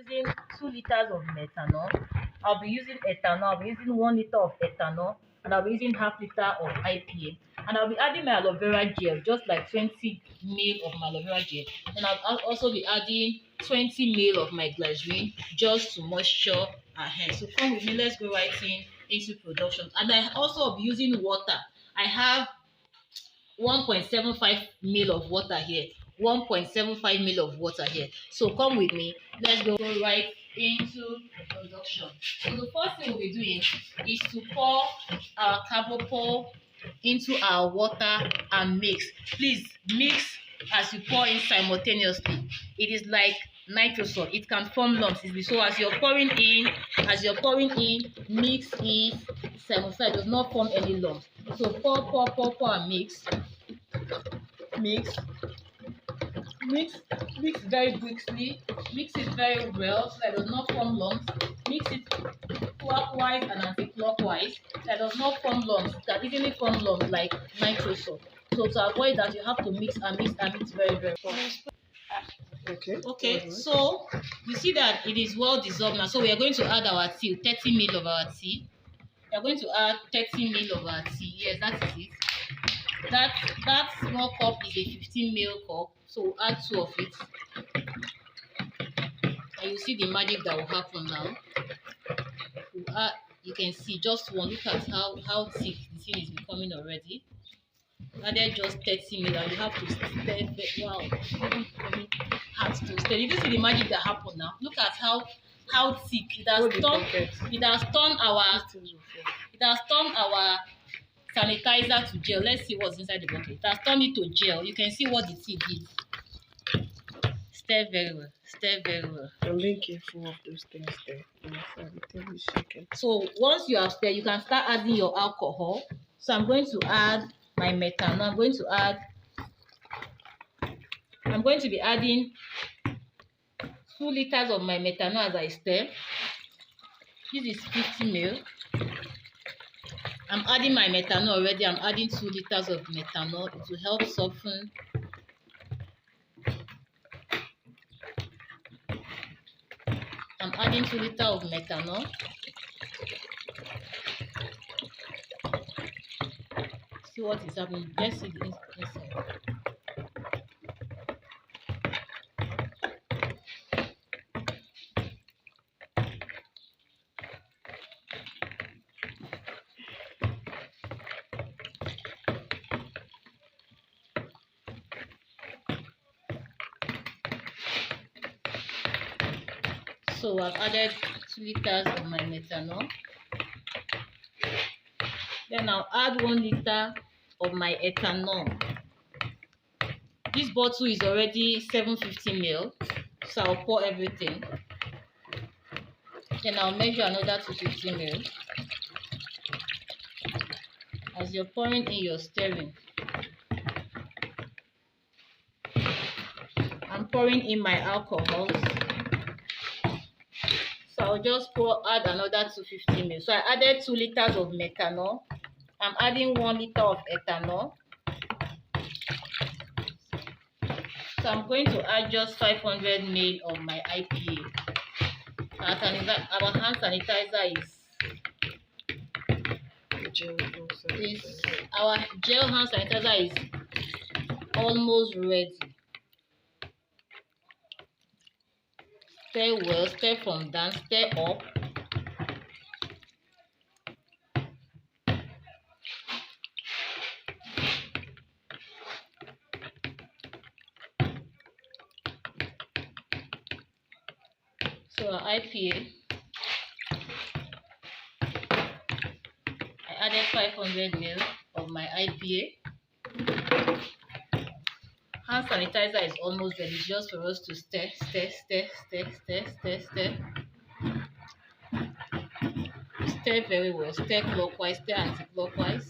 using 2 liters of methanol. I'll be using ethanol. I'll be using 1 liter of ethanol, and I'll be using half liter of IPA. And I'll be adding my aloe vera gel, just like 20 ml of my aloe vera gel. And I'll also be adding 20 ml of my glycerin just to moisture our hair. So come with me, let's go right into production. And I also will be using water. I have 1.75 ml of water here. 1.75 ml of water here. So come with me, let's go right into the production. So the first thing we'll be doing is to pour our carbopol into our water and mix. Please mix as you pour in simultaneously. It is like nitrogen, it can form lumps easily. So as you're pouring in, mix it simultaneously. It does not form any lumps. So pour and mix very quickly. Mix it very well so that it does not form lumps. Mix it clockwise and anti-clockwise. That does not form lumps. It can easily form lumps like nitrogen. So to avoid that, you have to mix very, very well. Okay, so you see that it is well dissolved now. So we are going to add our tea, 30 ml of our tea. We are going to add 30 ml of our tea. Yes, that is it. That small cup is a 15 ml cup. So we'll add 2 of it. And you see the magic that will happen now. We'll add, you can see just one. Look at how thick the thing is becoming already. Added just 30 ml, and you have to stir. Wow, even becoming hard to stir. You see the magic that happened now. Look at how thick it has turned. It has turned our sanitizer to gel. Let's see what's inside the bottle. It has turned it to gel. You can see what the tea did. Stir very well. I'm being careful of those things there. So once you have stirred, you can start adding your alcohol. So I'm going to add my methanol. I'm going to be adding 2 liters of my methanol as I stir. This is 50 ml. I'm adding my methanol already. I'm adding 2 liters of methanol. It will help soften. I'm adding 2 liters of methanol. See what is happening. Let's see the inside. So I've added 2 liters of my methanol. Then I'll add 1 liter of my ethanol. This bottle is already 750 ml, so I'll pour everything. Then I'll measure another 250 ml. As you're pouring in, you're stirring. I'm pouring in my alcohols. So I'll just add another 250 ml. So I added 2 liters of methanol. I'm adding 1 liter of ethanol. So I'm going to add just 500 ml of my IPA. Our hand sanitizer our gel hand sanitizer is almost ready. Stir well, stir from down, stir up. So our IPA, I added 500 ml of my IPA. Hand sanitizer is almost ready, just for us to stir. Stir very well, stir clockwise, stir anti-clockwise.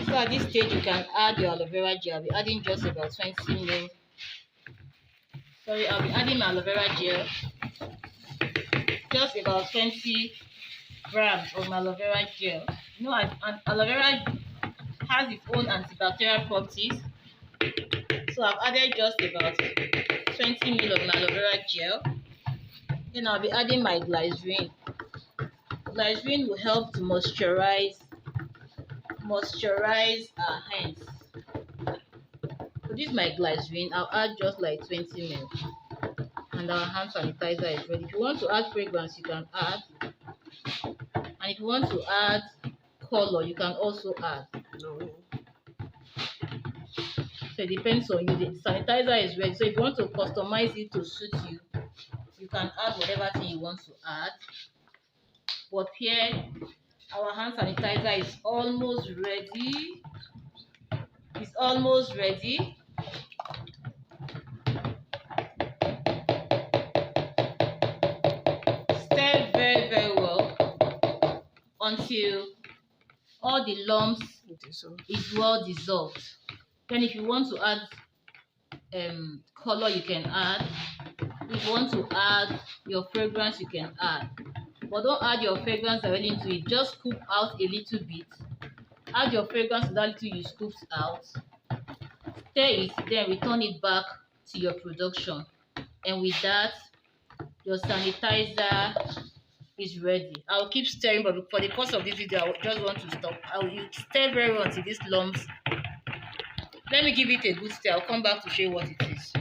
So at this stage you can add your aloe vera gel. I'll be adding just about 20 ml. Sorry, I'll be adding my aloe vera gel. Just about 20 grams of my aloe vera gel. You know, aloe vera has its own antibacterial properties. So I've added just about 20 ml of my aloe vera gel. Then I'll be adding my glycerin. Glycerin will help to moisturize our hands. So this is my glycerin. I'll add just like 20 ml. And our hand sanitizer is ready. If you want to add fragrance, you can add. And if you want to add color, you can also add. So it depends on you. The sanitizer is ready. So if you want to customize it to suit you, you can add whatever thing you want to add. But here, our hand sanitizer is almost ready. It's almost ready. Stir very, very well until all the lumps is well dissolved. Then if you want to add color, you can add. If you want to add your fragrance, you can add. But don't add your fragrance directly into it. Just scoop out a little bit. Add your fragrance to that little you scooped out. Stir it, then return it back to your production. And with that, your sanitizer is ready. I'll keep stirring, but for the course of this video, I just want to stop. I will stir very well until these lumps. Let me give it a good stir. I'll come back to show you what it is.